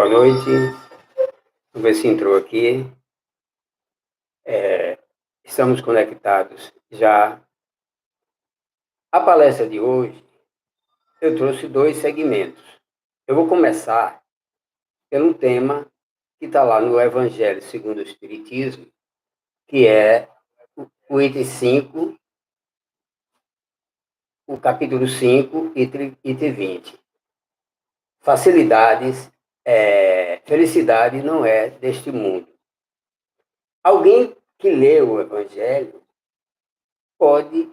Boa noite. Vamos ver se entrou aqui. Estamos conectados já. A palestra de hoje, eu trouxe 2 segmentos. Eu vou começar pelo tema que está lá no Evangelho segundo o Espiritismo, que é o item 5, o capítulo 5, item 20. Felicidade não é deste mundo. Alguém que lê o Evangelho pode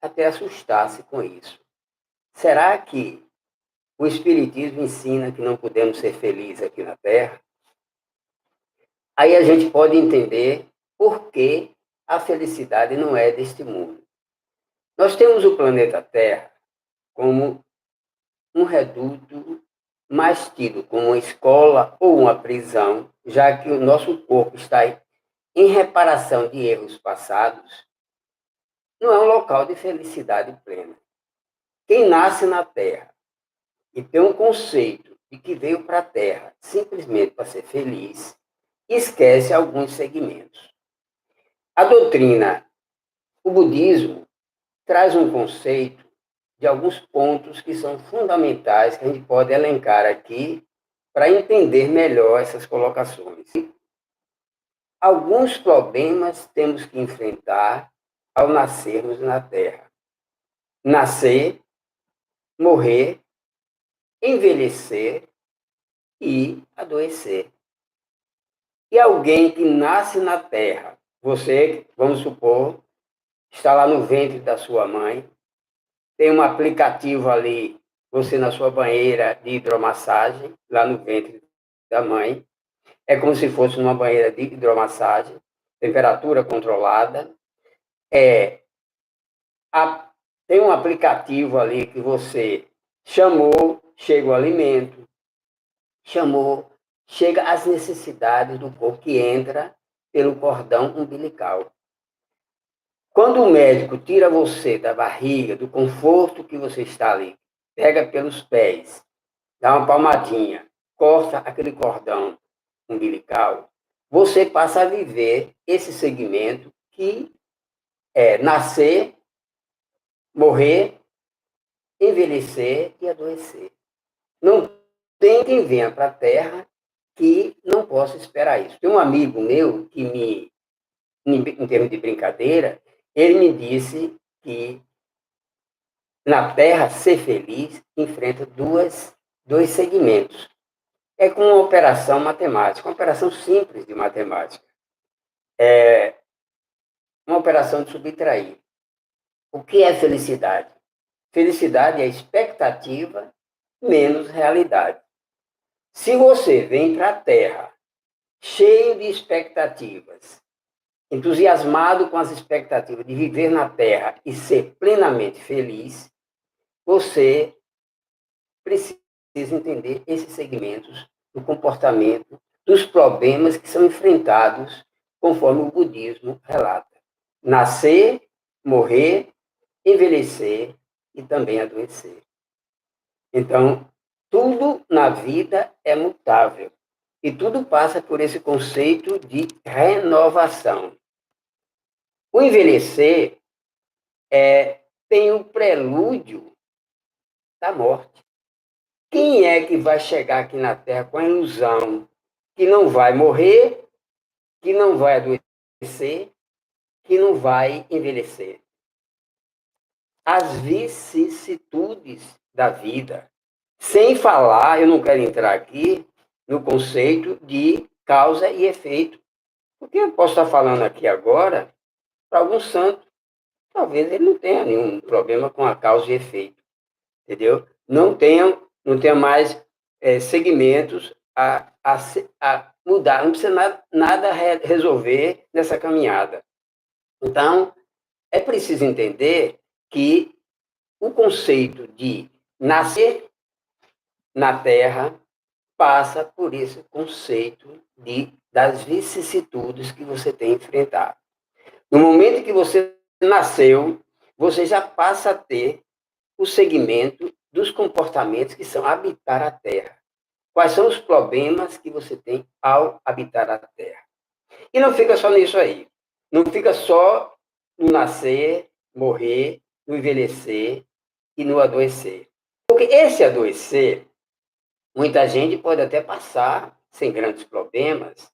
até assustar-se com isso. Será que o Espiritismo ensina que não podemos ser felizes aqui na Terra? Aí a gente pode entender por que a felicidade não é deste mundo. Nós temos o planeta Terra como um reduto mais tido como uma escola ou uma prisão, já que o nosso corpo está em reparação de erros passados, não é um local de felicidade plena. Quem nasce na Terra e tem um conceito de que veio para a Terra simplesmente para ser feliz, esquece alguns segmentos. A doutrina, o budismo, traz um conceito de alguns pontos que são fundamentais, que a gente pode elencar aqui para entender melhor essas colocações. Alguns problemas temos que enfrentar ao nascermos na Terra. Nascer, morrer, envelhecer e adoecer. E alguém que nasce na Terra, você, vamos supor, está lá no ventre da sua mãe, tem um aplicativo ali, você na sua banheira de hidromassagem, lá no ventre da mãe, é como se fosse uma banheira de hidromassagem, temperatura controlada, tem um aplicativo ali que você chamou, chega o alimento, chega as necessidades do corpo que entra pelo cordão umbilical. Quando o médico tira você da barriga, do conforto que você está ali, pega pelos pés, dá uma palmadinha, corta aquele cordão umbilical, você passa a viver esse segmento que é nascer, morrer, envelhecer e adoecer. Não tem quem venha para a Terra que não possa esperar isso. Tem um amigo meu que em termos de brincadeira, ele me disse que na Terra ser feliz enfrenta dois segmentos. É como uma operação matemática, uma operação simples de matemática. É uma operação de subtrair. O que é felicidade? Felicidade é expectativa menos realidade. Se você vem para a Terra cheio de expectativas, entusiasmado com as expectativas de viver na Terra e ser plenamente feliz, você precisa entender esses segmentos do comportamento, dos problemas que são enfrentados conforme o budismo relata. Nascer, morrer, envelhecer e também adoecer. Então, tudo na vida é mutável. E tudo passa por esse conceito de renovação. O envelhecer tem o prelúdio da morte. Quem é que vai chegar aqui na Terra com a ilusão que não vai morrer, que não vai adoecer, que não vai envelhecer? As vicissitudes da vida. Sem falar, eu não quero entrar aqui no conceito de causa e efeito. Porque eu posso estar falando aqui agora para algum santo. Talvez ele não tenha nenhum problema com a causa e efeito. Entendeu? Não tenha mais segmentos a mudar. Não precisa nada resolver nessa caminhada. Então, é preciso entender que o conceito de nascer na Terra passa por esse conceito das vicissitudes que você tem enfrentado. No momento que você nasceu, você já passa a ter o segmento dos comportamentos que são habitar a Terra. Quais são os problemas que você tem ao habitar a Terra? E não fica só nisso aí. Não fica só no nascer, morrer, no envelhecer e no adoecer. Porque esse adoecer, muita gente pode até passar sem grandes problemas,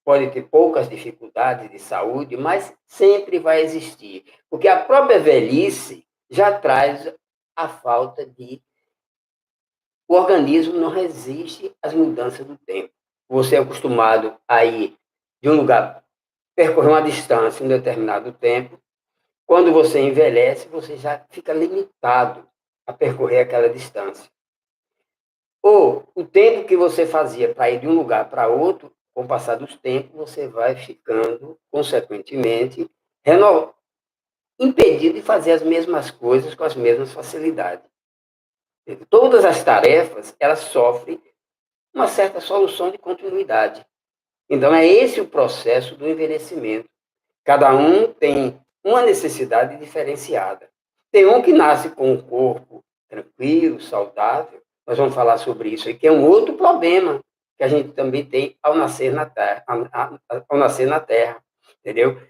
pode ter poucas dificuldades de saúde, mas sempre vai existir. Porque a própria velhice já traz a falta de. O organismo não resiste às mudanças do tempo. Você é acostumado a ir de um lugar, percorrer uma distância em um determinado tempo. Quando você envelhece, você já fica limitado a percorrer aquela distância. Ou o tempo que você fazia para ir de um lugar para outro, com o passar dos tempos, você vai ficando, consequentemente, impedido de fazer as mesmas coisas com as mesmas facilidades. Todas as tarefas, elas sofrem uma certa solução de continuidade. Então, é esse o processo do envelhecimento. Cada um tem uma necessidade diferenciada. Tem um que nasce com o corpo tranquilo, saudável. Nós vamos falar sobre isso aí, que é um outro problema que a gente também tem ao nascer na Terra, ao nascer na Terra, entendeu?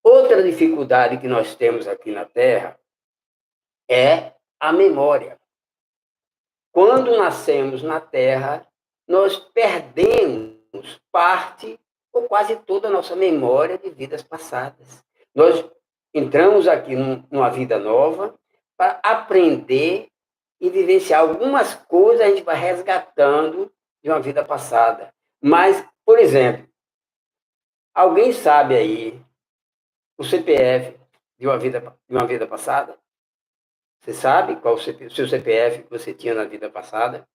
Outra dificuldade que nós temos aqui na Terra é a memória. Quando nascemos na Terra, nós perdemos parte ou quase toda a nossa memória de vidas passadas. Nós entramos aqui numa vida nova para aprender e vivenciar algumas coisas, a gente vai resgatando de uma vida passada. Mas, por exemplo, alguém sabe aí o CPF de uma vida passada? Você sabe qual o seu CPF que você tinha na vida passada?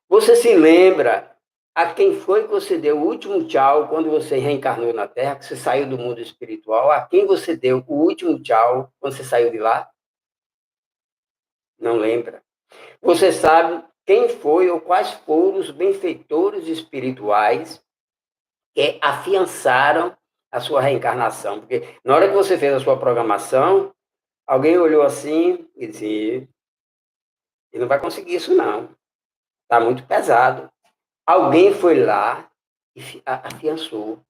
Você se lembra a quem foi que você deu o último tchau quando você reencarnou na Terra, que você saiu do mundo espiritual? A quem você deu o último tchau quando você saiu de lá? Não lembra. Você sabe quem foi ou quais foram os benfeitores espirituais que afiançaram a sua reencarnação? Porque na hora que você fez a sua programação, alguém olhou assim e disse: ele não vai conseguir isso, não. Está muito pesado. Alguém foi lá e afiançou,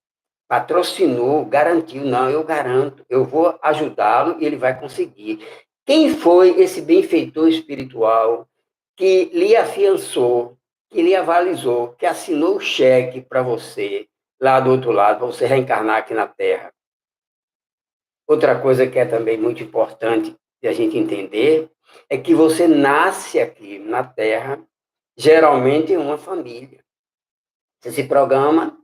patrocinou, garantiu, não, eu garanto, eu vou ajudá-lo e ele vai conseguir. Quem foi esse benfeitor espiritual que lhe afiançou, que lhe avalizou, que assinou o cheque para você, lá do outro lado, para você reencarnar aqui na Terra? Outra coisa que é também muito importante de a gente entender é que você nasce aqui na Terra, geralmente em uma família. Você se programa,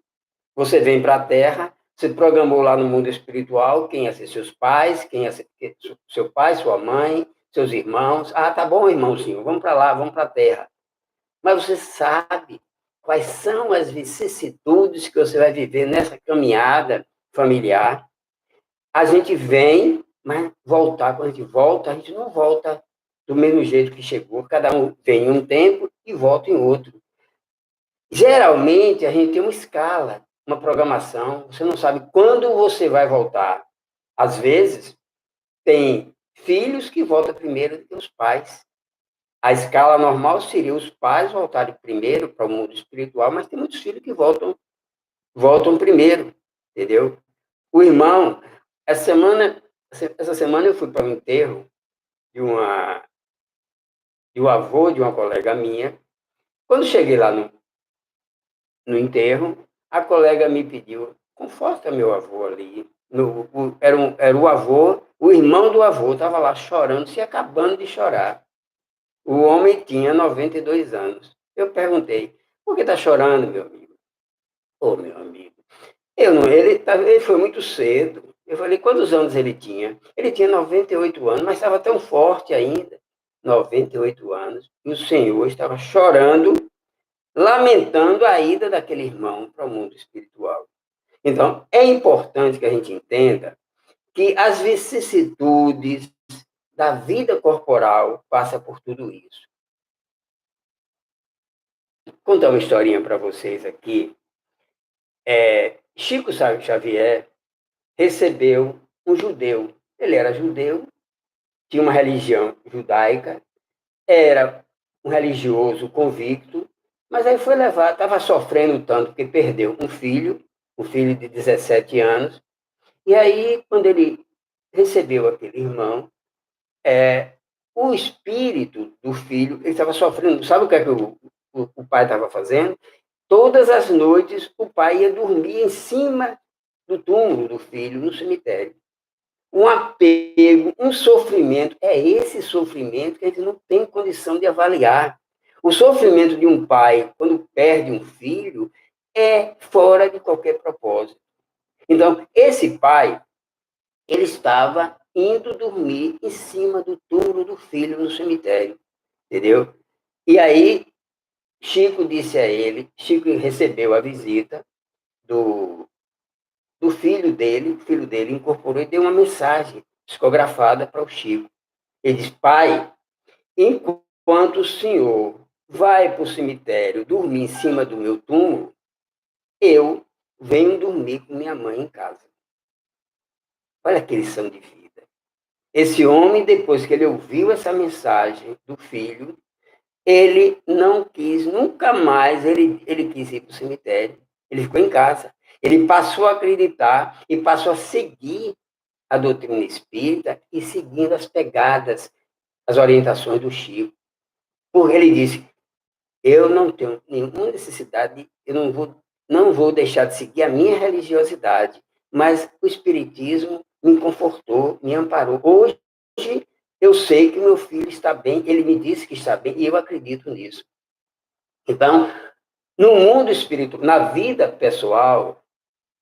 você vem para a Terra, você programou lá no mundo espiritual quem ia ser seus pais, quem ia ser seu pai, sua mãe, seus irmãos. Ah, tá bom, irmãozinho, vamos para lá, vamos para a Terra. Mas você sabe quais são as vicissitudes que você vai viver nessa caminhada familiar. A gente vem, mas voltar, quando a gente volta, a gente não volta do mesmo jeito que chegou. Cada um vem em um tempo e volta em outro. Geralmente, a gente tem uma escala, uma programação, você não sabe quando você vai voltar. Às vezes, tem filhos que voltam primeiro do que os pais. A escala normal seria os pais voltarem primeiro para o mundo espiritual, mas tem muitos filhos que voltam primeiro, entendeu? O irmão, essa semana eu fui para o enterro de um avô de uma colega minha. Quando cheguei lá no enterro, a colega me pediu: conforta meu avô ali. Era o avô, o irmão do avô estava lá chorando, se acabando de chorar. O homem tinha 92 anos. Eu perguntei: por que está chorando, meu amigo? Ô, meu amigo, ele foi muito cedo. Eu falei: quantos anos ele tinha? Ele tinha 98 anos, mas estava tão forte ainda. 98 anos. E o senhor estava chorando, lamentando a ida daquele irmão para o mundo espiritual. Então, é importante que a gente entenda que as vicissitudes da vida corporal passam por tudo isso. Vou contar uma historinha para vocês aqui. Chico Xavier recebeu um judeu. Ele era judeu, tinha uma religião judaica, era um religioso convicto, Mas aí foi levar, estava sofrendo tanto, porque perdeu um filho de 17 anos, e aí, quando ele recebeu aquele irmão, o espírito do filho, ele estava sofrendo, sabe o que é que o pai estava fazendo? Todas as noites, o pai ia dormir em cima do túmulo do filho, no cemitério. Um apego, um sofrimento, é esse sofrimento que a gente não tem condição de avaliar. O sofrimento de um pai, quando perde um filho, é fora de qualquer propósito. Então, esse pai, ele estava indo dormir em cima do túmulo do filho no cemitério, entendeu? E aí, Chico disse a ele, Chico recebeu a visita do filho dele, o filho dele incorporou e deu uma mensagem psicografada para o Chico. Ele diz: pai, enquanto o senhor vai para o cemitério dormir em cima do meu túmulo, eu venho dormir com minha mãe em casa. Olha que lição de vida. Esse homem, depois que ele ouviu essa mensagem do filho, ele não quis, nunca mais ele quis ir para o cemitério. Ele ficou em casa. Ele passou a acreditar e passou a seguir a doutrina espírita e seguindo as pegadas, as orientações do Chico. Porque ele disse: eu não tenho nenhuma necessidade, eu não vou deixar de seguir a minha religiosidade, mas o Espiritismo me confortou, me amparou. Hoje, eu sei que meu filho está bem, ele me disse que está bem, e eu acredito nisso. Então, no mundo espiritual, na vida pessoal,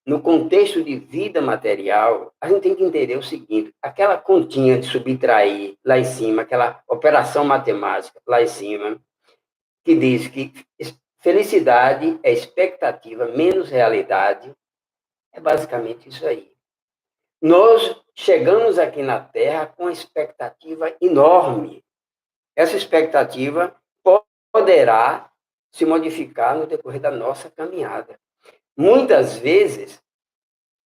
no contexto de vida material, a gente tem que entender o seguinte: aquela continha de subtrair lá em cima, aquela operação matemática lá em cima, que diz que felicidade é expectativa menos realidade, é basicamente isso aí. Nós chegamos aqui na Terra com uma expectativa enorme. Essa expectativa poderá se modificar no decorrer da nossa caminhada. Muitas vezes,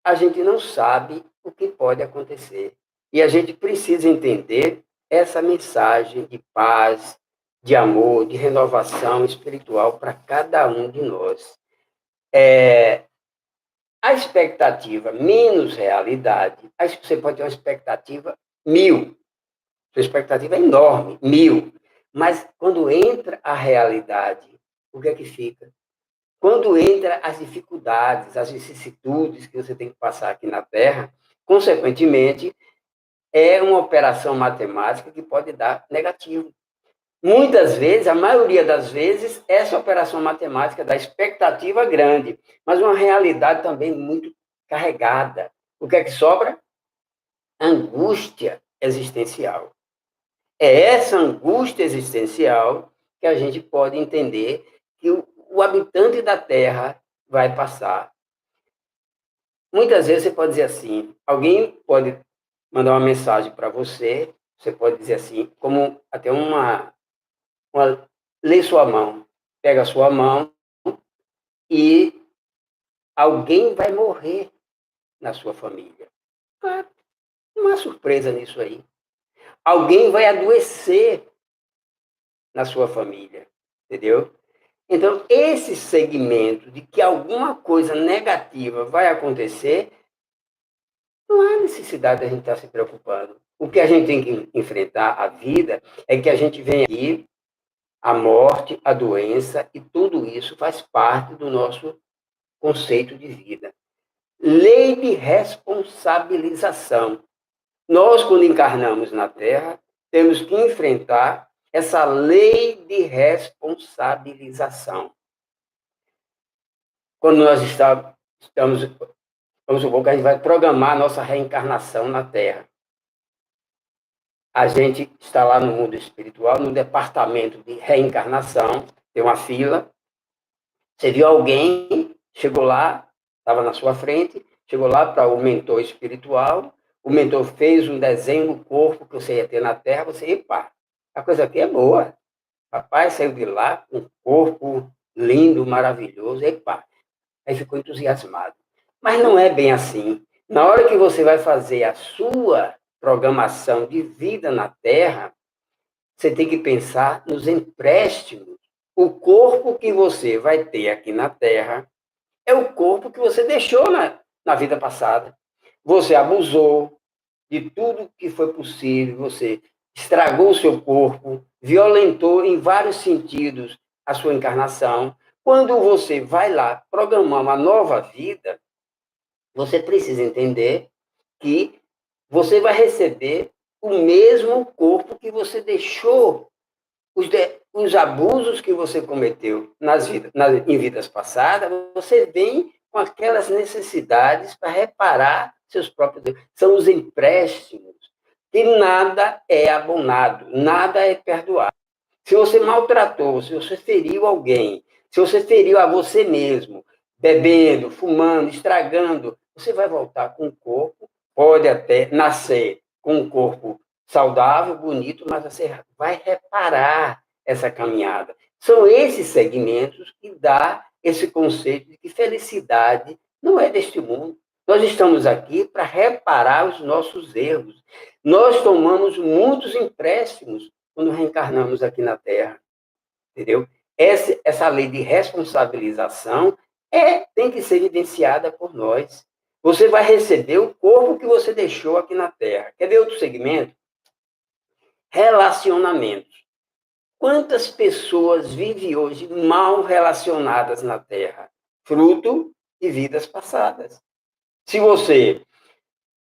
a gente não sabe o que pode acontecer. E a gente precisa entender essa mensagem de paz, de amor, de renovação espiritual para cada um de nós. A expectativa menos realidade, aí você pode ter uma expectativa 1000. Sua expectativa é enorme, 1000. Mas quando entra a realidade, o que é que fica? Quando entra as dificuldades, as vicissitudes que você tem que passar aqui na Terra, consequentemente, é uma operação matemática que pode dar negativo. Muitas vezes, a maioria das vezes, essa operação matemática dá expectativa grande, mas uma realidade também muito carregada. O que é que sobra? Angústia existencial. É essa angústia existencial que a gente pode entender que o habitante da Terra vai passar. Muitas vezes você pode dizer assim, alguém pode mandar uma mensagem para você, você pode dizer assim, como até lê sua mão, pega a sua mão e alguém vai morrer na sua família. Claro, não há surpresa nisso aí. Alguém vai adoecer na sua família, entendeu? Então, esse segmento de que alguma coisa negativa vai acontecer, não há necessidade de a gente estar se preocupando. O que a gente tem que enfrentar a vida é que a gente vem aqui, a morte, a doença, e tudo isso faz parte do nosso conceito de vida. Lei de responsabilização. Nós, quando encarnamos na Terra, temos que enfrentar essa lei de responsabilização. Quando nós estamos, vamos supor que a gente vai programar a nossa reencarnação na Terra. A gente está lá no mundo espiritual, no departamento de reencarnação, tem uma fila. Você viu alguém, chegou lá, estava na sua frente, chegou lá para o mentor espiritual, o mentor fez um desenho do corpo que você ia ter na Terra, você, epa, a coisa aqui é boa. Papai saiu de lá com um corpo lindo, maravilhoso, epa. Aí ficou entusiasmado. Mas não é bem assim. Na hora que você vai fazer a sua programação de vida na Terra, você tem que pensar nos empréstimos o corpo que você vai ter aqui na Terra é o corpo que você deixou na vida passada. Você abusou de tudo que foi possível, você estragou o seu corpo, violentou em vários sentidos a sua encarnação. Quando você vai lá programar uma nova vida, você precisa entender que você vai receber o mesmo corpo que você deixou, os abusos que você cometeu em vidas passadas, você vem com aquelas necessidades para reparar seus próprios erros. São os empréstimos, que nada é abonado, nada é perdoado. Se você maltratou, se você feriu alguém, se você feriu a você mesmo, bebendo, fumando, estragando, você vai voltar com o corpo, pode até nascer com um corpo saudável, bonito, mas você vai reparar essa caminhada. São esses segmentos que dá esse conceito de que felicidade não é deste mundo. Nós estamos aqui para reparar os nossos erros. Nós tomamos muitos empréstimos quando reencarnamos aqui na Terra, entendeu? Essa lei de responsabilização tem que ser evidenciada por nós. Você vai receber o corpo que você deixou aqui na Terra. Quer ver outro segmento? Relacionamentos. Quantas pessoas vivem hoje mal relacionadas na Terra? Fruto de vidas passadas. Se você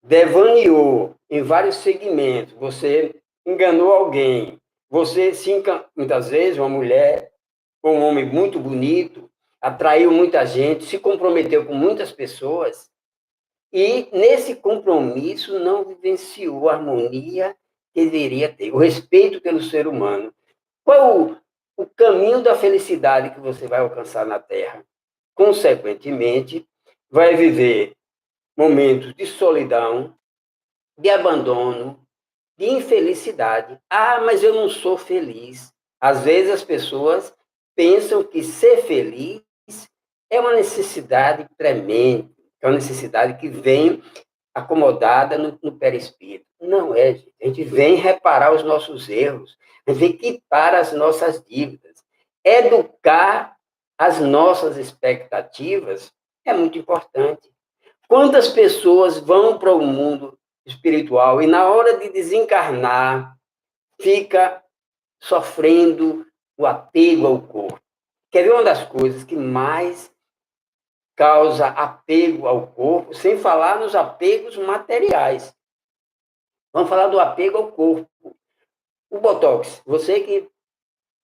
devaneou em vários segmentos, você enganou alguém, você muitas vezes uma mulher ou um homem muito bonito, atraiu muita gente, se comprometeu com muitas pessoas e nesse compromisso não vivenciou a harmonia que deveria ter, o respeito pelo ser humano. Qual é o caminho da felicidade que você vai alcançar na Terra? Consequentemente, vai viver momentos de solidão, de abandono, de infelicidade. Ah, mas eu não sou feliz. Às vezes as pessoas pensam que ser feliz é uma necessidade tremenda, é uma necessidade que vem acomodada no perispírito. Não é, gente. A gente vem reparar os nossos erros, a gente vem quitar as nossas dívidas. Educar as nossas expectativas é muito importante. Quantas pessoas vão para o mundo espiritual e na hora de desencarnar fica sofrendo o apego ao corpo? Quer ver uma das coisas que mais causa apego ao corpo, sem falar nos apegos materiais? Vamos falar do apego ao corpo. O Botox, você que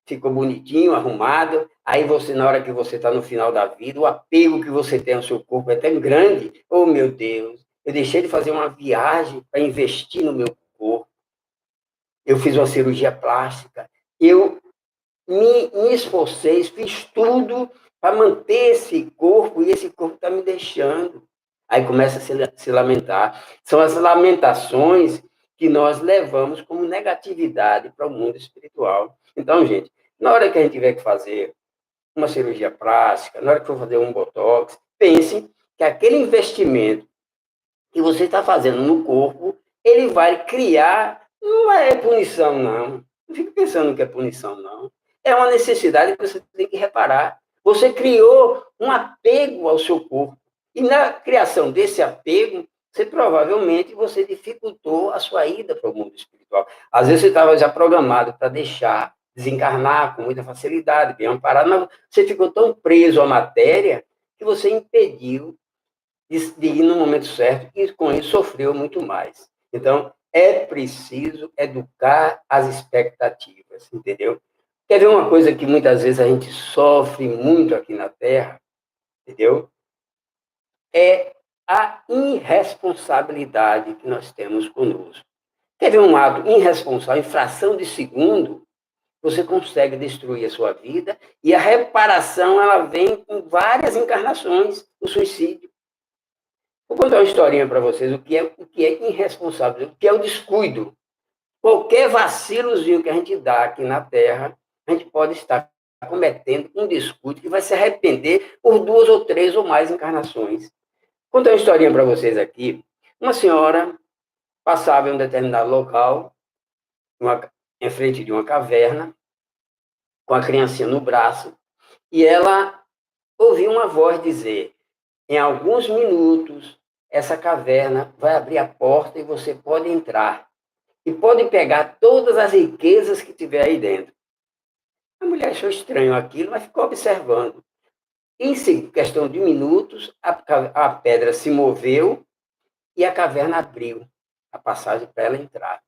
ficou bonitinho, arrumado, aí você, na hora que você está no final da vida, o apego que você tem ao seu corpo é tão grande, oh meu Deus, eu deixei de fazer uma viagem para investir no meu corpo, eu fiz uma cirurgia plástica, eu me esforcei, fiz tudo para manter esse corpo, e esse corpo está me deixando. Aí começa a se lamentar. São as lamentações que nós levamos como negatividade para o mundo espiritual. Então, gente, na hora que a gente tiver que fazer uma cirurgia plástica, na hora que for fazer um botox, pense que aquele investimento que você está fazendo no corpo, ele vai criar, não é punição, não. Não fique pensando que é punição, não. É uma necessidade que você tem que reparar. Você criou um apego ao seu corpo. E na criação desse apego, você dificultou a sua ida para o mundo espiritual. Às vezes você estava já programado para deixar, desencarnar com muita facilidade, bem amparado, mas você ficou tão preso à matéria que você impediu de ir no momento certo e com isso sofreu muito mais. Então, é preciso educar as expectativas, entendeu? Quer ver uma coisa que muitas vezes a gente sofre muito aqui na Terra, entendeu? É a irresponsabilidade que nós temos conosco. Quer ver um ato irresponsável, em fração de segundo, você consegue destruir a sua vida e a reparação ela vem com várias encarnações, o suicídio. Vou contar uma historinha para vocês, o que é irresponsável, o que é o descuido. Qualquer vacilozinho que a gente dá aqui na Terra, a gente pode estar cometendo um descuido que vai se arrepender por 2 ou 3 ou mais encarnações. Vou contar uma historinha para vocês aqui. Uma senhora passava em um determinado local, em frente de uma caverna, com a criancinha no braço, e ela ouviu uma voz dizer: em alguns minutos, essa caverna vai abrir a porta e você pode entrar. E pode pegar todas as riquezas que tiver aí dentro. A mulher achou estranho aquilo, mas ficou observando. Em questão de minutos, a pedra se moveu e a caverna abriu a passagem para ela entrar.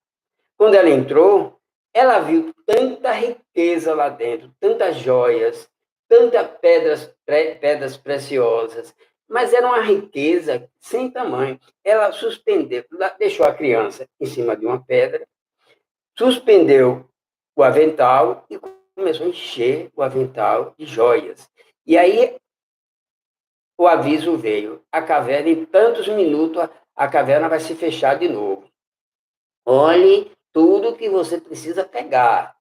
Quando ela entrou, ela viu tanta riqueza lá dentro, tantas joias, tantas pedras preciosas, mas era uma riqueza sem tamanho. Ela suspendeu, deixou a criança em cima de uma pedra, suspendeu o avental e começou a encher o avental de joias. E aí o aviso veio: a caverna, em tantos minutos, a caverna vai se fechar de novo. Olhe tudo que você precisa pegar,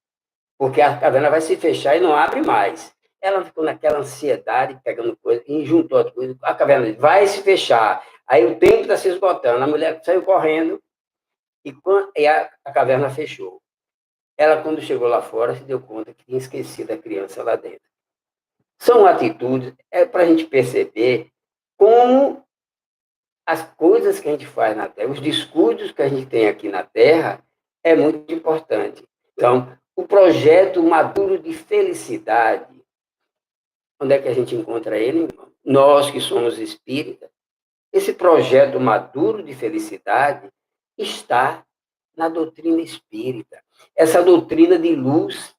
porque a caverna vai se fechar e não abre mais. Ela ficou naquela ansiedade, pegando coisa, e juntou as coisas. A caverna vai se fechar. Aí o tempo está se esgotando. A mulher saiu correndo e a caverna fechou. Ela, quando chegou lá fora, se deu conta que tinha esquecido a criança lá dentro. São atitudes, para a gente perceber como as coisas que a gente faz na Terra, os descuidos que a gente tem aqui na Terra, é muito importante. Então, o projeto maduro de felicidade, onde é que a gente encontra ele, irmão? Nós que somos espíritas, esse projeto maduro de felicidade está na doutrina espírita. Essa doutrina de luz,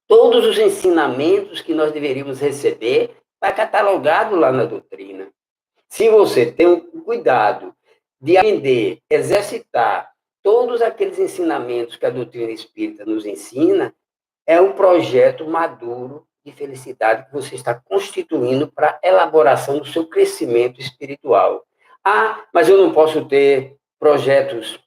todos os ensinamentos que nós deveríamos receber, está catalogado lá na doutrina. Se você tem o cuidado de aprender, exercitar todos aqueles ensinamentos que a doutrina espírita nos ensina, é um projeto maduro de felicidade que você está constituindo para a elaboração do seu crescimento espiritual. Ah, mas eu não posso ter projetos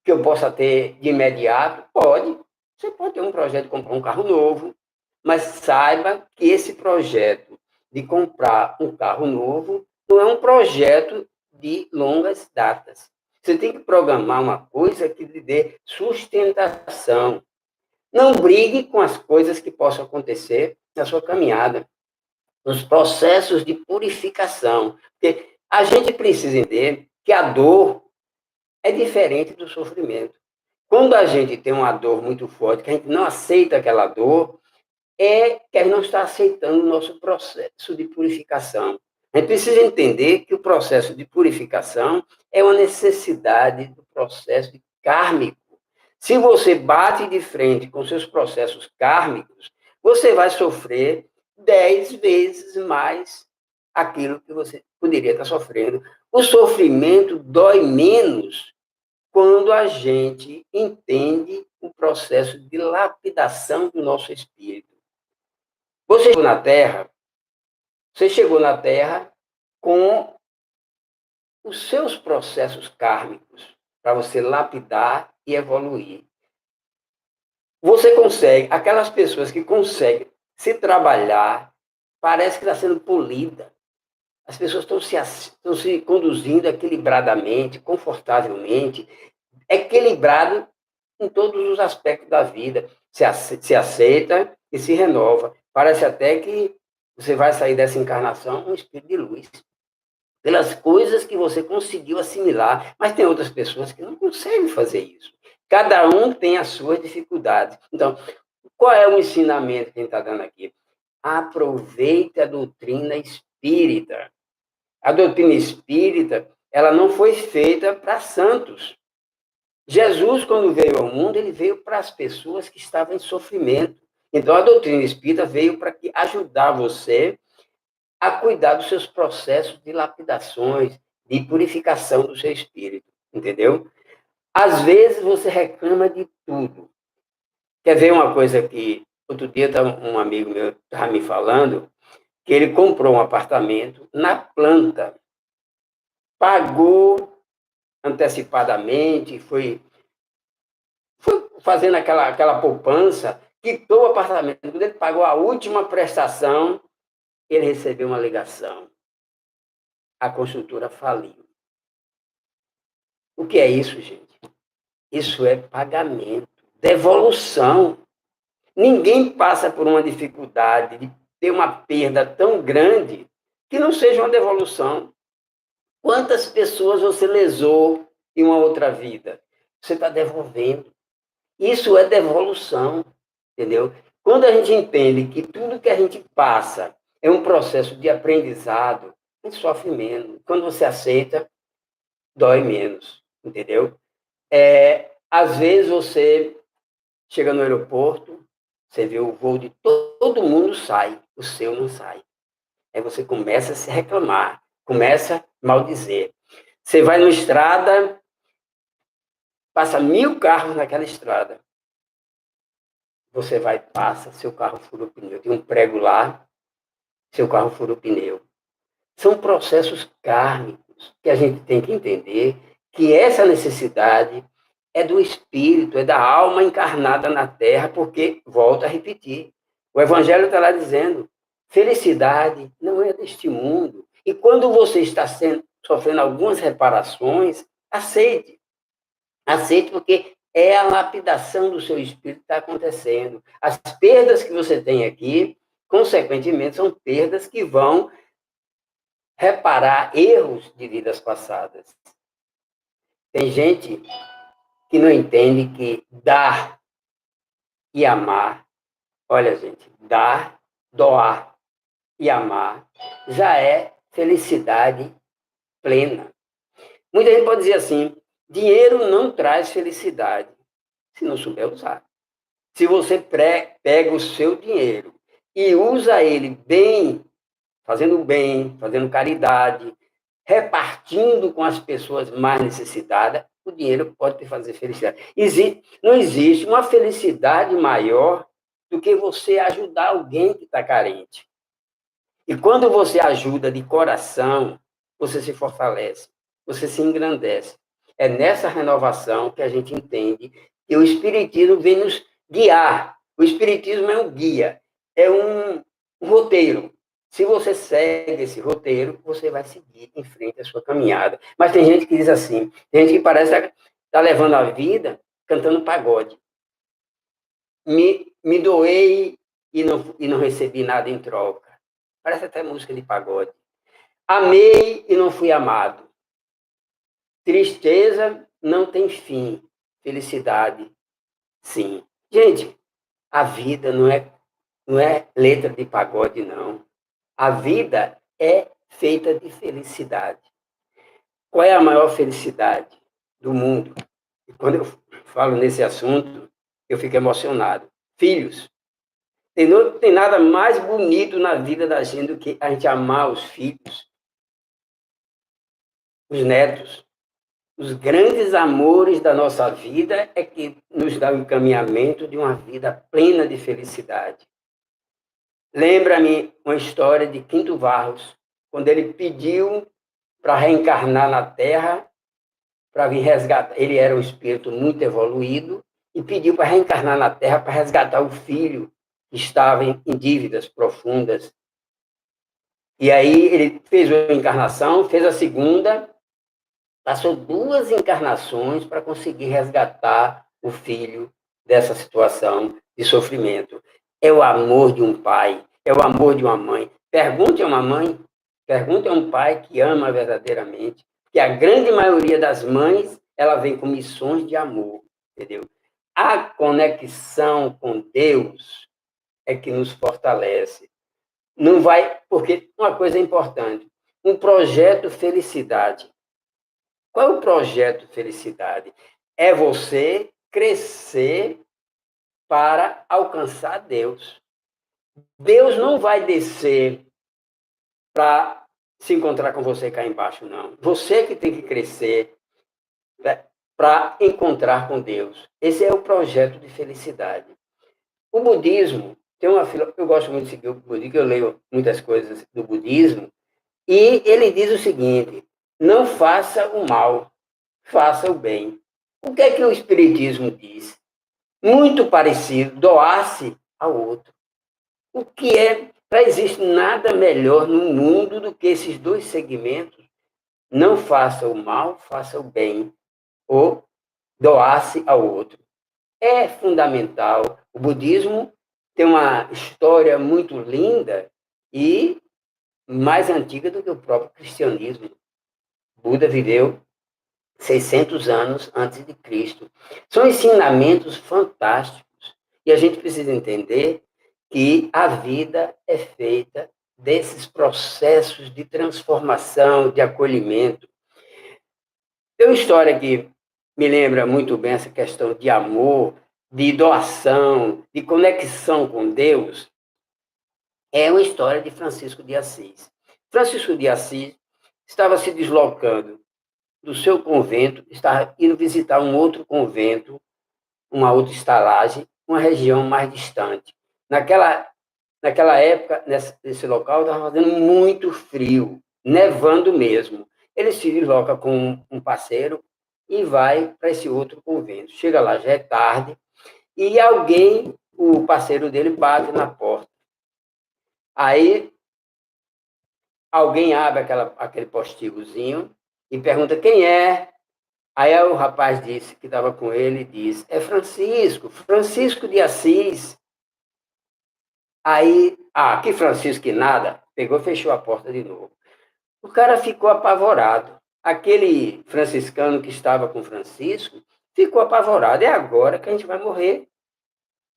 que eu possa ter de imediato? Pode. Você pode ter um projeto de comprar um carro novo, mas saiba que esse projeto de comprar um carro novo não é um projeto de longas datas. Você tem que programar uma coisa que lhe dê sustentação. Não brigue com as coisas que possam acontecer na sua caminhada, nos processos de purificação. Porque a gente precisa entender que a dor é diferente do sofrimento. Quando a gente tem uma dor muito forte, que a gente não aceita aquela dor, é que a gente não está aceitando o nosso processo de purificação. A gente precisa entender que o processo de purificação é uma necessidade do processo kármico. Se você bate de frente com seus processos kármicos, você vai sofrer 10 vezes mais aquilo que você poderia estar sofrendo. O sofrimento dói menos quando a gente entende o processo de lapidação do nosso espírito. Você chegou na Terra com os seus processos kármicos para você lapidar e evoluir. Você consegue, aquelas pessoas que conseguem se trabalhar, parece que está sendo polida. As pessoas estão se conduzindo equilibradamente, confortavelmente, equilibrado em todos os aspectos da vida. Se aceita e se renova. Parece até que você vai sair dessa encarnação um espírito de luz. Pelas coisas que você conseguiu assimilar. Mas tem outras pessoas que não conseguem fazer isso. Cada um tem as suas dificuldades. Então, qual é o ensinamento que a gente está dando aqui? Aproveite a doutrina espírita. A doutrina espírita, ela não foi feita para santos. Jesus, quando veio ao mundo, ele veio para as pessoas que estavam em sofrimento. Então, a doutrina espírita veio para ajudar você a cuidar dos seus processos de lapidações, de purificação do seu espírito, entendeu? Às vezes, você reclama de tudo. Quer ver uma coisa que outro dia um amigo meu estava me falando, que ele comprou um apartamento na planta, pagou antecipadamente, foi fazendo aquela poupança, quitou o apartamento, quando ele pagou a última prestação, ele recebeu uma ligação. A construtora faliu. O que é isso, gente? Isso é pagamento, devolução. Ninguém passa por uma dificuldade de ter uma perda tão grande que não seja uma devolução. Quantas pessoas você lesou em uma outra vida? Você está devolvendo. Isso é devolução, entendeu? Quando a gente entende que tudo que a gente passa é um processo de aprendizado, a gente sofre menos. Quando você aceita, dói menos, entendeu? Às vezes você chega no aeroporto, você vê o voo de todo mundo sai, o seu não sai. Aí você começa a se reclamar, começa a maldizer. Você vai numa estrada, passa 1000 carros naquela estrada. Você vai, passa, seu carro fura o pneu. Tem um prego lá, seu carro fura o pneu. São processos kármicos que a gente tem que entender que essa necessidade é do espírito, é da alma encarnada na Terra, porque, volto a repetir, o Evangelho está lá dizendo, felicidade não é deste mundo. E quando você está sofrendo algumas reparações, aceite. Aceite, porque é a lapidação do seu espírito que está acontecendo. As perdas que você tem aqui, consequentemente, são perdas que vão reparar erros de vidas passadas. Tem gente que não entende que dar e amar, olha, gente, dar, doar e amar já é felicidade plena. Muita gente pode dizer assim, dinheiro não traz felicidade, se não souber usar. Se você pega o seu dinheiro e usa ele bem, fazendo caridade, repartindo com as pessoas mais necessitadas, o dinheiro pode te fazer felicidade. Não existe uma felicidade maior do que você ajudar alguém que está carente. E quando você ajuda de coração, você se fortalece, você se engrandece. É nessa renovação que a gente entende que o Espiritismo vem nos guiar. O Espiritismo é um guia, é um roteiro. Se você segue esse roteiro, você vai seguir em frente à sua caminhada. Mas tem gente que diz assim, tem gente que parece estar levando a vida cantando pagode. Me doei e não recebi nada em troca. Parece até música de pagode. Amei e não fui amado. Tristeza não tem fim. Felicidade, sim. Gente, a vida não é letra de pagode, não. A vida é feita de felicidade. Qual é a maior felicidade do mundo? E quando eu falo nesse assunto, eu fico emocionado. Filhos. Tem nada mais bonito na vida da gente do que a gente amar os filhos, os netos. Os grandes amores da nossa vida é que nos dá o encaminhamento de uma vida plena de felicidade. Lembra-me uma história de Quinto Varros, quando ele pediu para reencarnar na Terra, para vir resgatar. Ele era um espírito muito evoluído e pediu para reencarnar na Terra para resgatar o filho que estava em dívidas profundas. E aí ele fez uma encarnação, fez a segunda, passou 2 encarnações para conseguir resgatar o filho dessa situação de sofrimento. É o amor de um pai, é o amor de uma mãe. Pergunte a uma mãe, pergunte a um pai que ama verdadeiramente, que a grande maioria das mães, ela vem com missões de amor, entendeu? A conexão com Deus é que nos fortalece. Não vai, porque uma coisa é importante, um projeto felicidade. Qual é o projeto felicidade? É você crescer para alcançar Deus. Deus não vai descer para se encontrar com você cá embaixo, não. Você que tem que crescer, né, para encontrar com Deus. Esse é o projeto de felicidade. O budismo tem eu gosto muito de seguir o budismo, eu leio muitas coisas do budismo, e ele diz o seguinte: não faça o mal, faça o bem. O que é que o Espiritismo diz? Muito parecido, doar-se ao outro. O que é? Não existe nada melhor no mundo do que esses 2 segmentos. Não faça o mal, faça o bem. Ou doar-se ao outro. É fundamental. O budismo tem uma história muito linda e mais antiga do que o próprio cristianismo. Buda viveu 600 anos antes de Cristo. São ensinamentos fantásticos. E a gente precisa entender que a vida é feita desses processos de transformação, de acolhimento. Tem uma história que me lembra muito bem essa questão de amor, de doação, de conexão com Deus. É uma história de Francisco de Assis. Francisco de Assis estava se deslocando do seu convento, estava indo visitar um outro convento, uma outra estalagem, uma região mais distante. Naquela época, nesse local, estava fazendo muito frio, nevando mesmo. Ele se desloca com um parceiro e vai para esse outro convento. Chega lá, já é tarde, e alguém, o parceiro dele, bate na porta. Aí, alguém abre aquele postigozinho e pergunta quem é. Aí o rapaz disse, que estava com ele, disse, é Francisco, Francisco de Assis. Aí, que Francisco que nada, pegou e fechou a porta de novo. O cara ficou apavorado. Aquele franciscano que estava com Francisco ficou apavorado. É agora que a gente vai morrer.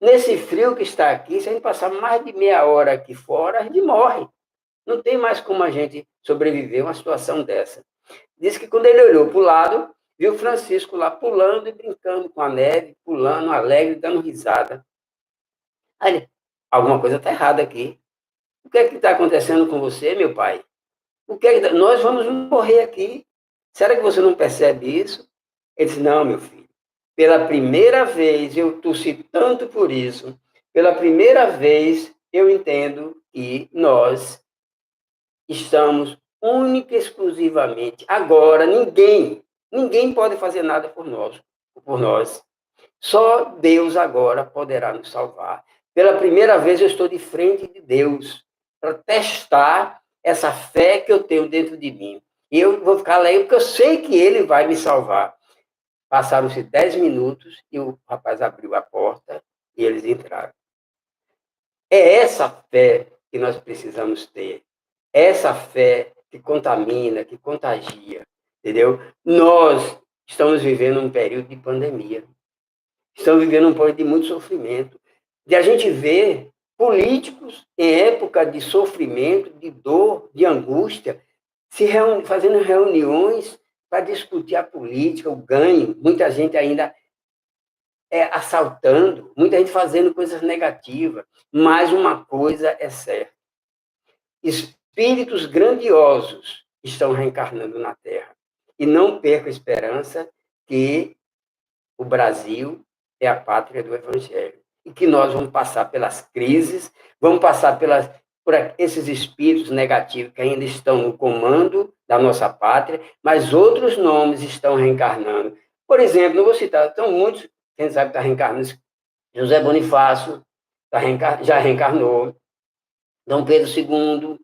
Nesse frio que está aqui, se a gente passar mais de meia hora aqui fora, a gente morre. Não tem mais como a gente sobreviver a uma situação dessa. Diz que quando ele olhou para o lado, viu Francisco lá pulando e brincando com a neve, pulando, alegre, dando risada. Aí ele, alguma coisa está errada aqui. O que é que está acontecendo com você, meu pai? Nós vamos morrer aqui. Será que você não percebe isso? Ele disse, não, meu filho. Pela primeira vez, eu torci tanto por isso, pela primeira vez eu entendo que nós estamos única e exclusivamente, agora, ninguém pode fazer nada por nós. Só Deus agora poderá nos salvar. Pela primeira vez eu estou de frente de Deus para testar essa fé que eu tenho dentro de mim. E eu vou ficar alegre porque eu sei que Ele vai me salvar. Passaram-se 10 minutos e o rapaz abriu a porta e eles entraram. É essa fé que nós precisamos ter. Essa fé que contamina, que contagia, entendeu? Nós estamos vivendo um período de pandemia. Estamos vivendo um período de muito sofrimento. De a gente ver políticos em época de sofrimento, de dor, de angústia, fazendo reuniões para discutir a política, o ganho. Muita gente ainda assaltando, muita gente fazendo coisas negativas. Mas uma coisa é certa. Espíritos grandiosos estão reencarnando na Terra. E não perca a esperança que o Brasil é a pátria do Evangelho. E que nós vamos passar pelas crises, vamos passar por esses espíritos negativos que ainda estão no comando da nossa pátria, mas outros nomes estão reencarnando. Por exemplo, não vou citar, estão muitos, quem sabe está reencarnando, José Bonifácio já reencarnou, Dom Pedro II,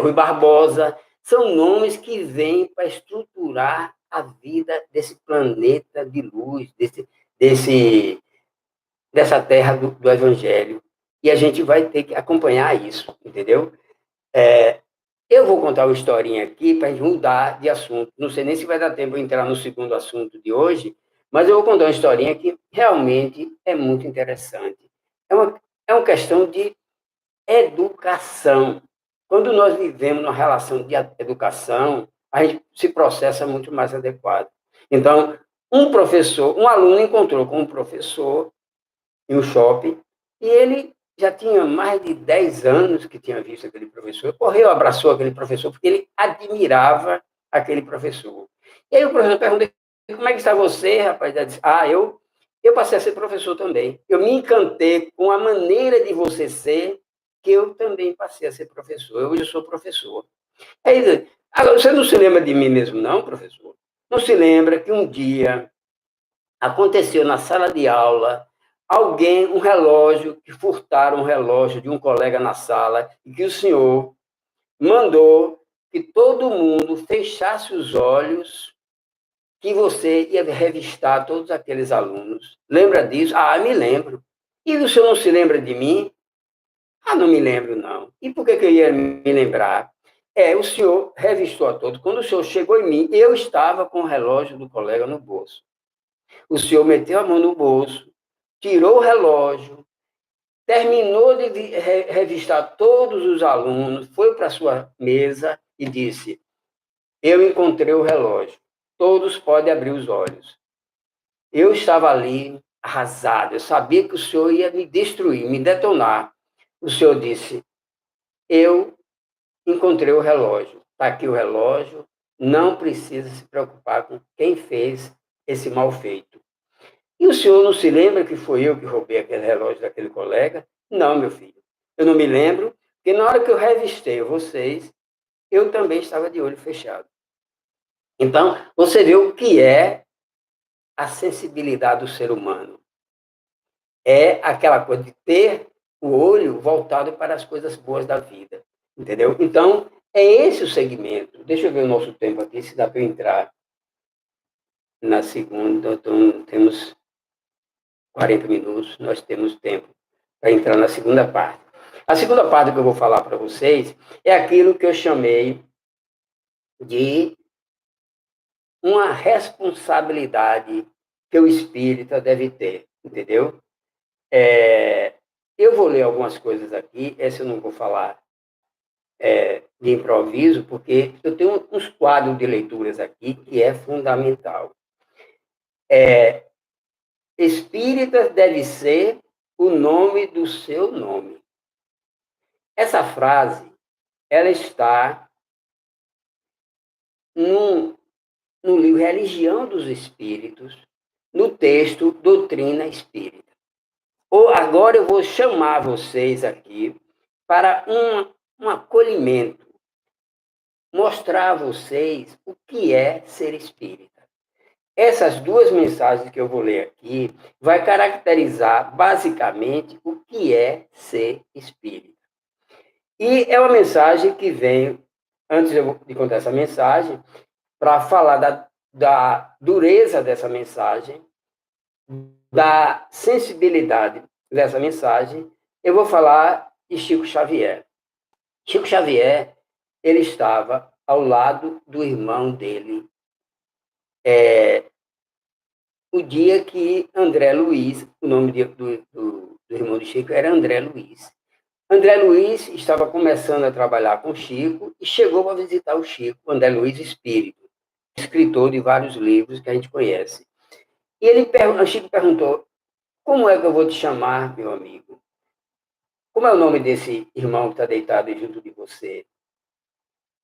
Rui Barbosa, são nomes que vêm para estruturar a vida desse planeta de luz, dessa terra do Evangelho. E a gente vai ter que acompanhar isso, entendeu? Eu vou contar uma historinha aqui para a gente mudar de assunto. Não sei nem se vai dar tempo de entrar no segundo assunto de hoje, mas eu vou contar uma historinha que realmente é muito interessante. É uma questão de educação. Quando nós vivemos numa relação de educação, a gente se processa muito mais adequado. Então, um aluno encontrou com um professor em um shopping e ele já tinha mais de 10 anos que tinha visto aquele professor, correu, abraçou aquele professor, porque ele admirava aquele professor. E aí o professor perguntou, como é que está você, rapaz? Ele disse, eu passei a ser professor também. Eu me encantei com a maneira de você ser, que eu também passei a ser professor. Hoje eu sou professor. Aí, agora, você não se lembra de mim mesmo, não, professor? Não se lembra que um dia aconteceu na sala de aula um relógio, que furtaram um relógio de um colega na sala, e que o senhor mandou que todo mundo fechasse os olhos, que você ia revistar todos aqueles alunos. Lembra disso? Me lembro. E o senhor não se lembra de mim? Ah, não me lembro, não. E por que eu ia me lembrar? O senhor revistou a todos. Quando o senhor chegou em mim, eu estava com o relógio do colega no bolso. O senhor meteu a mão no bolso, tirou o relógio, terminou de revistar todos os alunos, foi para a sua mesa e disse: eu encontrei o relógio. Todos podem abrir os olhos. Eu estava ali arrasado. Eu sabia que o senhor ia me destruir, me detonar. O senhor disse: eu encontrei o relógio. Está aqui o relógio. Não precisa se preocupar com quem fez esse mal feito. E o senhor não se lembra que foi eu que roubei aquele relógio daquele colega? Não, meu filho. Eu não me lembro, porque na hora que eu revistei vocês, eu também estava de olho fechado. Então, você vê o que é a sensibilidade do ser humano. É aquela coisa de ter o olho voltado para as coisas boas da vida. Entendeu? Então, é esse o segmento. Deixa eu ver o nosso tempo aqui, se dá para eu entrar na segunda. Então, temos 40 minutos, nós temos tempo para entrar na segunda parte. A segunda parte que eu vou falar para vocês é aquilo que eu chamei de uma responsabilidade que o espírita deve ter, entendeu? Eu vou ler algumas coisas aqui, essa eu não vou falar de improviso, porque eu tenho uns quadros de leituras aqui que é fundamental. Espírita deve ser o nome do seu nome. Essa frase, ela está no livro Religião dos Espíritos, no texto Doutrina Espírita. Ou agora eu vou chamar vocês aqui para um acolhimento, mostrar a vocês o que é ser espírita. Essas duas mensagens que eu vou ler aqui vai caracterizar basicamente o que é ser espírita. E é uma mensagem que vem, antes de contar essa mensagem, para falar da dureza dessa mensagem, da sensibilidade dessa mensagem, eu vou falar de Chico Xavier. Chico Xavier, ele estava ao lado do irmão dele, o dia que André Luiz, o nome do irmão de Chico era André Luiz. André Luiz estava começando a trabalhar com Chico e chegou para visitar o Chico, André Luiz Espírito, escritor de vários livros que a gente conhece. E o Chico perguntou: como é que eu vou te chamar, meu amigo? Como é o nome desse irmão que está deitado junto de você?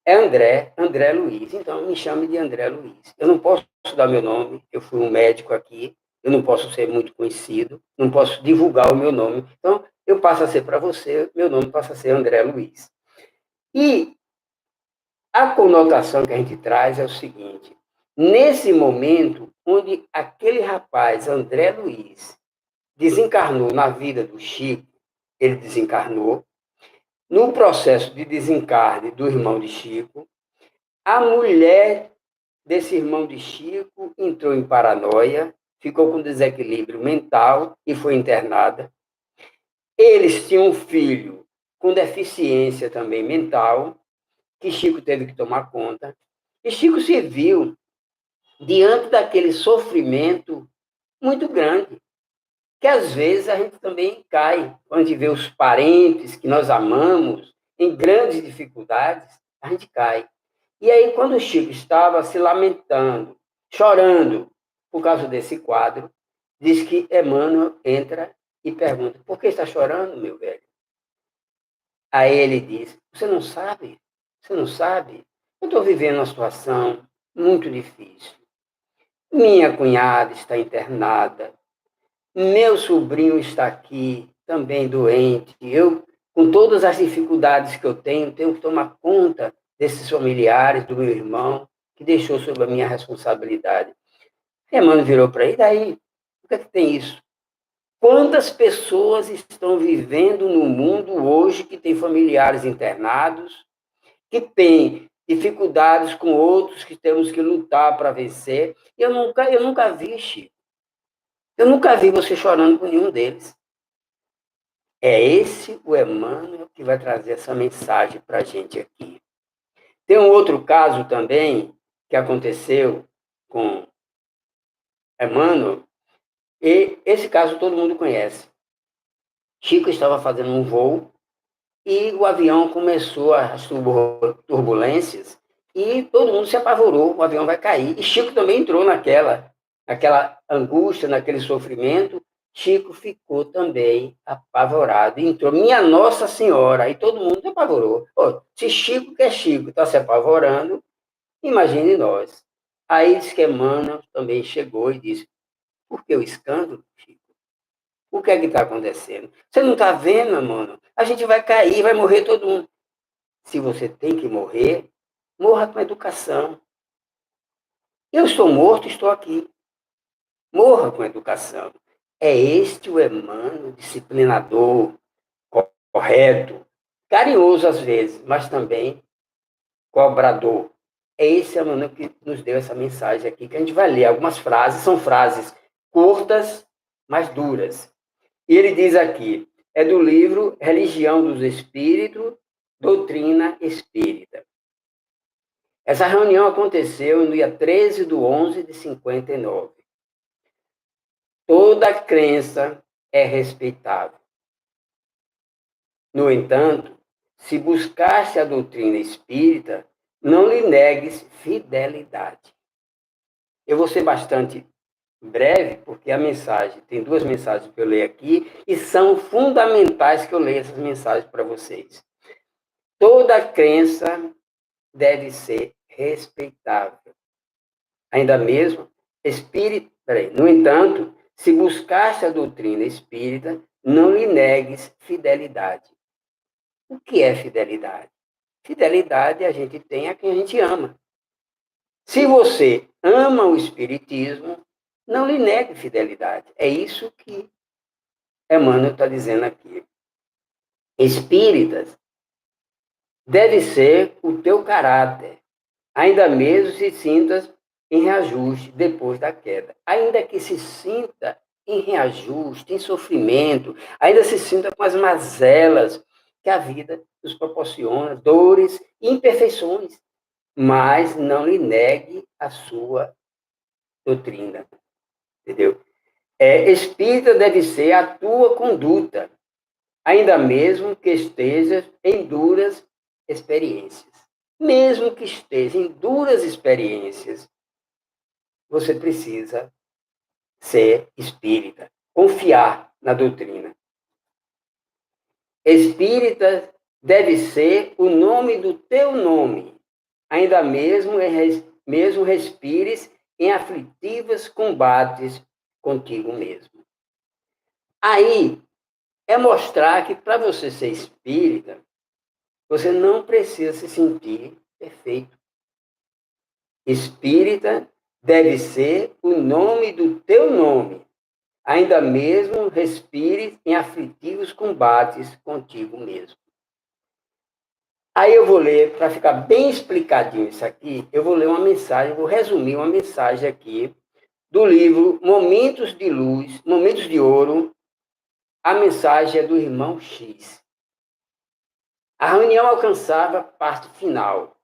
É André Luiz. Então, me chame de André Luiz. Eu não posso dar meu nome, eu fui um médico aqui, eu não posso ser muito conhecido, não posso divulgar o meu nome. Então, eu passo a ser para você, meu nome passa a ser André Luiz. E a conotação que a gente traz é o seguinte: nesse momento onde aquele rapaz, André Luiz, desencarnou na vida do Chico, ele desencarnou, no processo de desencarne do irmão de Chico, a mulher desse irmão de Chico entrou em paranoia, ficou com desequilíbrio mental e foi internada. Eles tinham um filho com deficiência também mental, que Chico teve que tomar conta. E Chico se viu diante daquele sofrimento muito grande, que às vezes a gente também cai. Quando a gente vê os parentes que nós amamos em grandes dificuldades, a gente cai. E aí, quando o Chico estava se lamentando, chorando por causa desse quadro, diz que Emmanuel entra e pergunta: por que está chorando, meu velho? Aí ele diz: você não sabe? Você não sabe? Eu estou vivendo uma situação muito difícil. Minha cunhada está internada, meu sobrinho está aqui, também doente. Eu, com todas as dificuldades que eu tenho que tomar conta desses familiares, do meu irmão, que deixou sob a minha responsabilidade. Emmanuel virou para ele: daí, o que é que tem isso? Quantas pessoas estão vivendo no mundo hoje que têm familiares internados, que têm dificuldades com outros que temos que lutar para vencer? Eu nunca vi, Chico. Eu nunca vi você chorando por nenhum deles. É esse o Emmanuel que vai trazer essa mensagem para a gente aqui. Tem um outro caso também que aconteceu com Emmanuel, e esse caso todo mundo conhece. Chico estava fazendo um voo e o avião começou as turbulências e todo mundo se apavorou, o avião vai cair. E Chico também entrou naquela angústia, naquele sofrimento. Chico ficou também apavorado. E entrou, minha Nossa Senhora, aí todo mundo se apavorou. Pô, se Chico, que é Chico, está se apavorando, imagine nós. Aí diz que Emmanuel também chegou e disse, por que o escândalo, Chico? O que é que está acontecendo? Você não está vendo, mano? A gente vai cair, vai morrer todo mundo. Se você tem que morrer, morra com educação. Eu estou morto, estou aqui. Morra com educação. É este o Emmanuel, disciplinador, correto, carinhoso às vezes, mas também cobrador. É esse Emmanuel que nos deu essa mensagem aqui, que a gente vai ler algumas frases, são frases curtas, mas duras. E ele diz aqui, é do livro Religião dos Espíritos, Doutrina Espírita. Essa reunião aconteceu no dia 13/11 de 59. Toda crença é respeitável. No entanto, se buscaste a doutrina espírita, não lhe negues fidelidade. Eu vou ser bastante breve, porque a mensagem, tem duas mensagens que eu leio aqui, e são fundamentais que eu leia essas mensagens para vocês. Toda crença deve ser respeitável. Ainda mesmo, no entanto, se buscaste a doutrina espírita, não lhe negues fidelidade. O que é fidelidade? Fidelidade a gente tem a quem a gente ama. Se você ama o espiritismo, não lhe negue fidelidade. É isso que Emmanuel está dizendo aqui. Espíritas deve ser o teu caráter, ainda mesmo se sintas em reajuste depois da queda. Ainda que se sinta em reajuste, em sofrimento, ainda se sinta com as mazelas que a vida nos proporciona, dores e imperfeições, mas não lhe negue a sua doutrina, entendeu? Espírita deve ser a tua conduta, ainda mesmo que estejas em duras experiências. Mesmo que esteja em duras experiências, você precisa ser espírita, confiar na doutrina. Espírita deve ser o nome do teu nome, ainda mesmo respires em aflitivos combates contigo mesmo. Aí é mostrar que para você ser espírita, você não precisa se sentir perfeito. Espírita deve ser o nome do teu nome, ainda mesmo respire em aflitivos combates contigo mesmo. Aí eu vou ler, para ficar bem explicadinho isso aqui, eu vou ler uma mensagem, vou resumir uma mensagem aqui do livro Momentos de Luz, Momentos de Ouro. A mensagem é do irmão X. A reunião alcançava a parte final,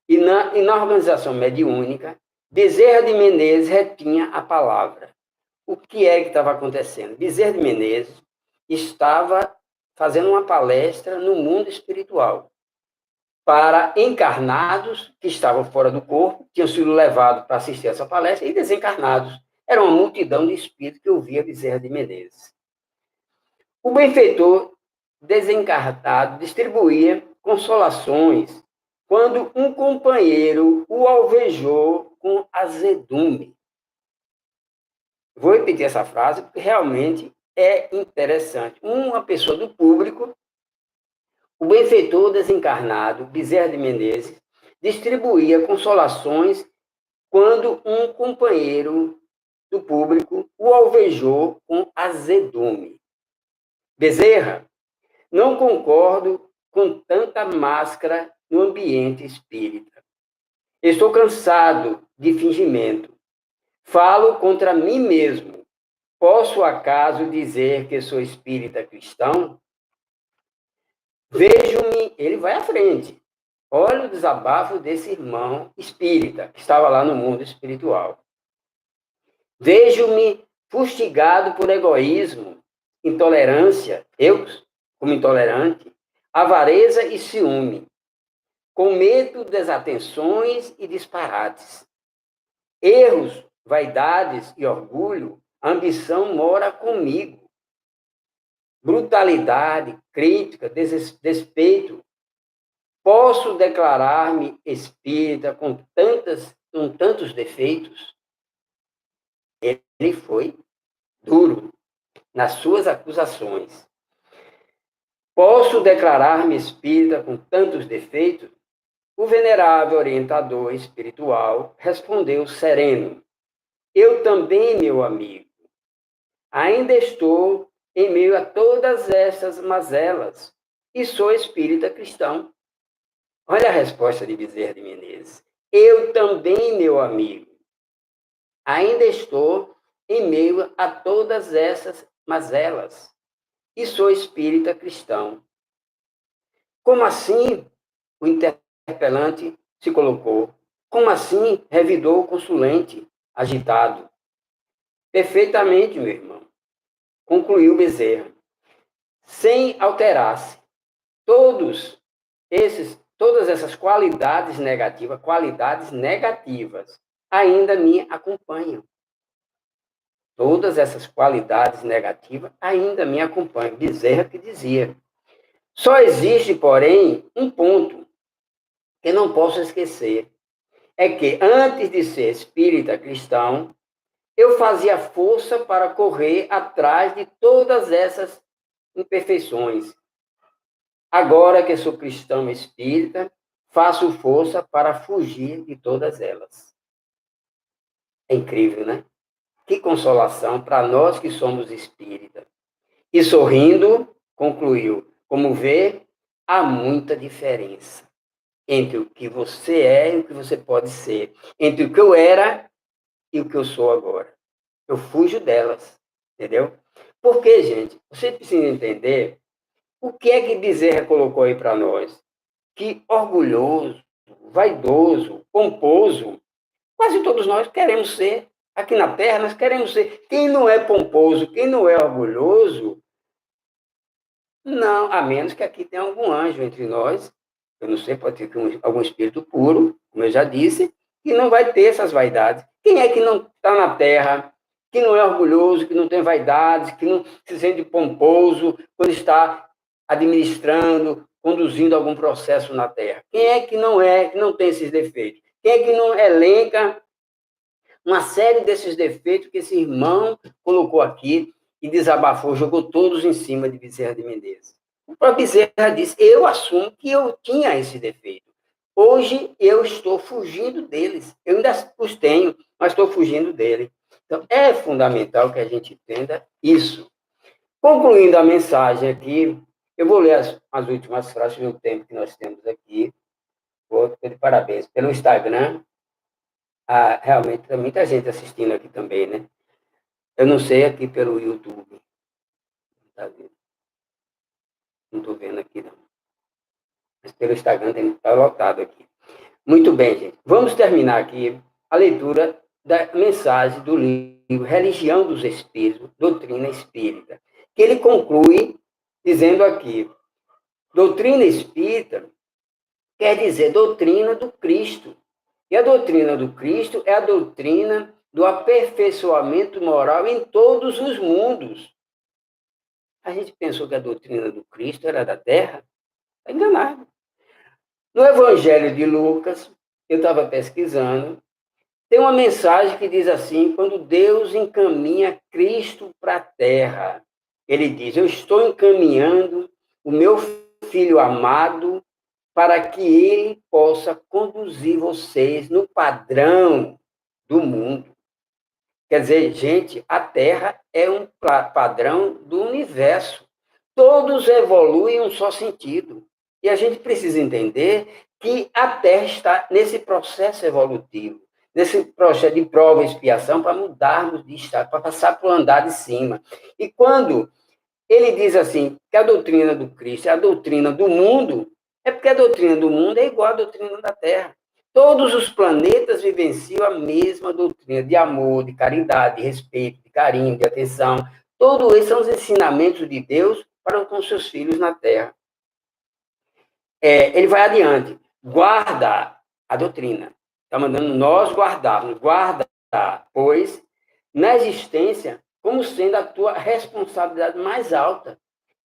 e na organização mediúnica, Bezerra de Menezes retinha a palavra. O que é que estava acontecendo? Bezerra de Menezes estava fazendo uma palestra no mundo espiritual para encarnados que estavam fora do corpo, tinham sido levados para assistir essa palestra, e desencarnados. Era uma multidão de espíritos que ouvia Bezerra de Menezes. O benfeitor desencarnado distribuía consolações quando um companheiro o alvejou com azedume. Vou repetir essa frase porque realmente é interessante. Uma pessoa do público, o benfeitor desencarnado, Bezerra de Menezes, distribuía consolações quando um companheiro do público o alvejou com azedume. Bezerra, não concordo com tanta máscara no ambiente espírita. Estou cansado de fingimento. Falo contra mim mesmo. Posso, acaso, dizer que sou espírita cristão? Vejo-me, ele vai à frente. Olha o desabafo desse irmão espírita, que estava lá no mundo espiritual. Vejo-me fustigado por egoísmo, intolerância, eu como intolerante, avareza e ciúme, com medo, desatenções e disparates. Erros, vaidades e orgulho, a ambição mora comigo. Brutalidade, crítica, despeito. Posso declarar-me espírita com tantos defeitos? Ele foi duro nas suas acusações. Posso declarar-me espírita com tantos defeitos? O venerável orientador espiritual respondeu sereno: eu também, meu amigo, ainda estou em meio a todas essas mazelas e sou espírita cristão. Olha a resposta de Bezerra de Menezes. Eu também, meu amigo, ainda estou em meio a todas essas mazelas e sou espírita cristão. Como assim? O interpelante se colocou. Como assim? Revidou o consulente, agitado. Perfeitamente, meu irmão, concluiu Bezerra, sem alterar-se. Todas essas qualidades negativas, ainda me acompanham. Todas essas qualidades negativas ainda me acompanham. Bezerra que dizia. Só existe, porém, um ponto que não posso esquecer. É que, antes de ser espírita cristão, eu fazia força para correr atrás de todas essas imperfeições. Agora que sou cristão espírita, faço força para fugir de todas elas. É incrível, né? Que consolação para nós que somos espíritas. E sorrindo, concluiu, como vê, há muita diferença entre o que você é e o que você pode ser, entre o que eu era e o que eu sou agora. Eu fujo delas, entendeu? Porque, gente, você precisa entender o que é que Bezerra colocou aí para nós. Que orgulhoso, vaidoso, pomposo, quase todos nós queremos ser. Aqui na Terra, nós queremos ser. Quem não é pomposo, quem não é orgulhoso, não, a menos que aqui tenha algum anjo entre nós, eu não sei, pode ter algum espírito puro, como eu já disse, que não vai ter essas vaidades. Quem é que não está na Terra, que não é orgulhoso, que não tem vaidades, que não se sente pomposo quando está administrando, conduzindo algum processo na Terra? Quem é, que não tem esses defeitos? Quem é que não elenca uma série desses defeitos que esse irmão colocou aqui e desabafou, jogou todos em cima de Bezerra de Menezes? O próprio Bezerra disse, eu assumo que eu tinha esse defeito. Hoje eu estou fugindo deles. Eu ainda os tenho, mas estou fugindo deles. Então, é fundamental que a gente entenda isso. Concluindo a mensagem aqui, eu vou ler as últimas frases no tempo que nós temos aqui. Vou de parabéns pelo Instagram. Realmente, tem muita gente assistindo aqui também, né? Eu não sei aqui pelo YouTube. Tá vendo? Não estou vendo aqui, não. Mas pelo Instagram está lotado aqui. Muito bem, gente. Vamos terminar aqui a leitura da mensagem do livro Religião dos Espíritos, Doutrina Espírita, que ele conclui dizendo aqui, doutrina espírita quer dizer doutrina do Cristo. E a doutrina do Cristo é a doutrina do aperfeiçoamento moral em todos os mundos. A gente pensou que a doutrina do Cristo era da terra? Está enganado. No Evangelho de Lucas, eu estava pesquisando, tem uma mensagem que diz assim, quando Deus encaminha Cristo para a terra, ele diz, eu estou encaminhando o meu Filho amado para que ele possa conduzir vocês no padrão do mundo. Quer dizer, gente, a Terra é um padrão do universo. Todos evoluem em um só sentido. E a gente precisa entender que a Terra está nesse processo evolutivo, nesse processo de prova e expiação para mudarmos de estado, para passar para o andar de cima. E quando ele diz assim, que a doutrina do Cristo é a doutrina do mundo, é porque a doutrina do mundo é igual à doutrina da Terra. Todos os planetas vivenciam a mesma doutrina de amor, de caridade, de respeito, de carinho, de atenção. Todos esses são os ensinamentos de Deus para com seus filhos na Terra. Ele vai adiante. Guarda a doutrina. Está mandando nós guardarmos. Guarda, pois, na existência, como sendo a tua responsabilidade mais alta.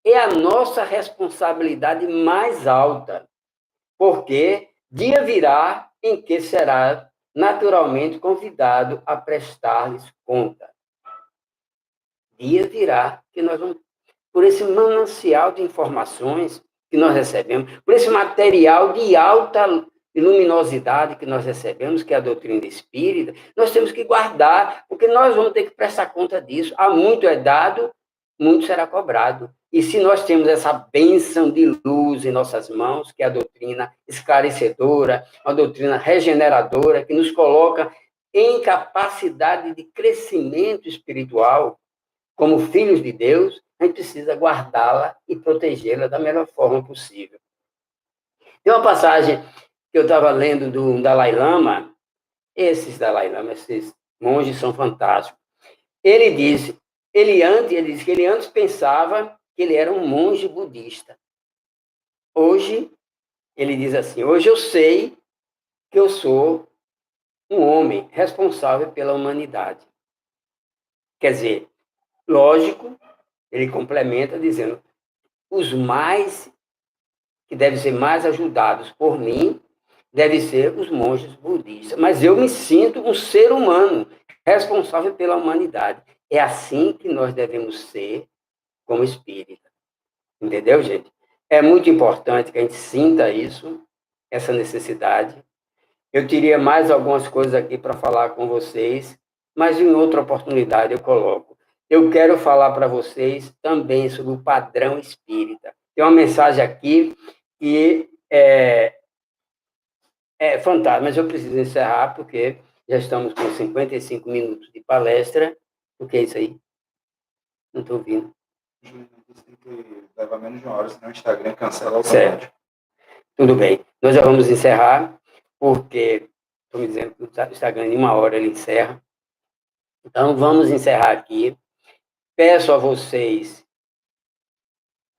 É a nossa responsabilidade mais alta. Porque dia virá em que será naturalmente convidado a prestar-lhes conta. Dia virá que nós vamos, por esse manancial de informações que nós recebemos, por esse material de alta luminosidade que nós recebemos, que é a doutrina espírita, nós temos que guardar, porque nós vamos ter que prestar conta disso. Há muito é dado, muito será cobrado. E se nós temos essa bênção de luz em nossas mãos, que é a doutrina esclarecedora, uma doutrina regeneradora, que nos coloca em capacidade de crescimento espiritual, como filhos de Deus, a gente precisa guardá-la e protegê-la da melhor forma possível. Tem uma passagem que eu estava lendo do Dalai Lama, esses monges são fantásticos. Ele diz que ele antes pensava que ele era um monge budista. Hoje, ele diz assim, hoje eu sei que eu sou um homem responsável pela humanidade. Quer dizer, lógico, ele complementa dizendo, os mais que devem ser mais ajudados por mim devem ser os monges budistas. Mas eu me sinto um ser humano responsável pela humanidade. É assim que nós devemos ser como espírita. Entendeu, gente? É muito importante que a gente sinta isso, essa necessidade. Eu teria mais algumas coisas aqui para falar com vocês, mas em outra oportunidade eu coloco. Eu quero falar para vocês também sobre o padrão espírita. Tem uma mensagem aqui que é fantástica, mas eu preciso encerrar porque já estamos com 55 minutos de palestra. O que é isso aí? Não estou ouvindo. Isso tem que levar menos de uma hora, senão o Instagram cancela o Certo. Tudo bem. Nós já vamos encerrar, porque estou me dizendo que o Instagram em uma hora ele encerra. Então, vamos encerrar aqui. Peço a vocês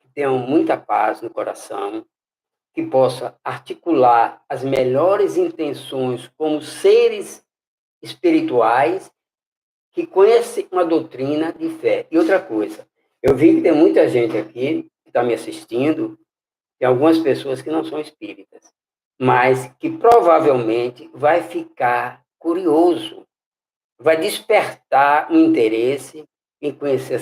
que tenham muita paz no coração, que possa articular as melhores intenções como seres espirituais que conhecem uma doutrina de fé. E outra coisa, eu vi que tem muita gente aqui que está me assistindo, tem algumas pessoas que não são espíritas, mas que provavelmente vai ficar curioso, vai despertar um interesse em conhecer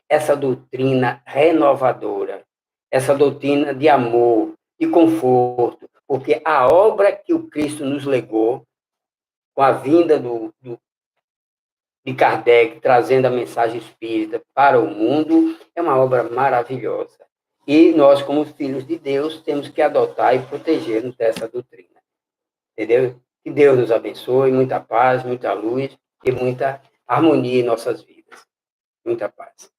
essa doutrina renovadora, essa doutrina de amor, de conforto, porque a obra que o Cristo nos legou, com a vinda de Kardec, trazendo a mensagem espírita para o mundo, é uma obra maravilhosa. E nós, como filhos de Deus, temos que adotar e proteger-nos dessa doutrina. Entendeu? Que Deus nos abençoe, muita paz, muita luz e muita harmonia em nossas vidas. Muita paz.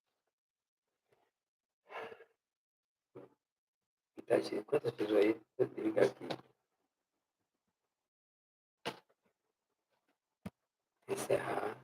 Quantas pessoas aí? Vou ligar aqui. Encerrar.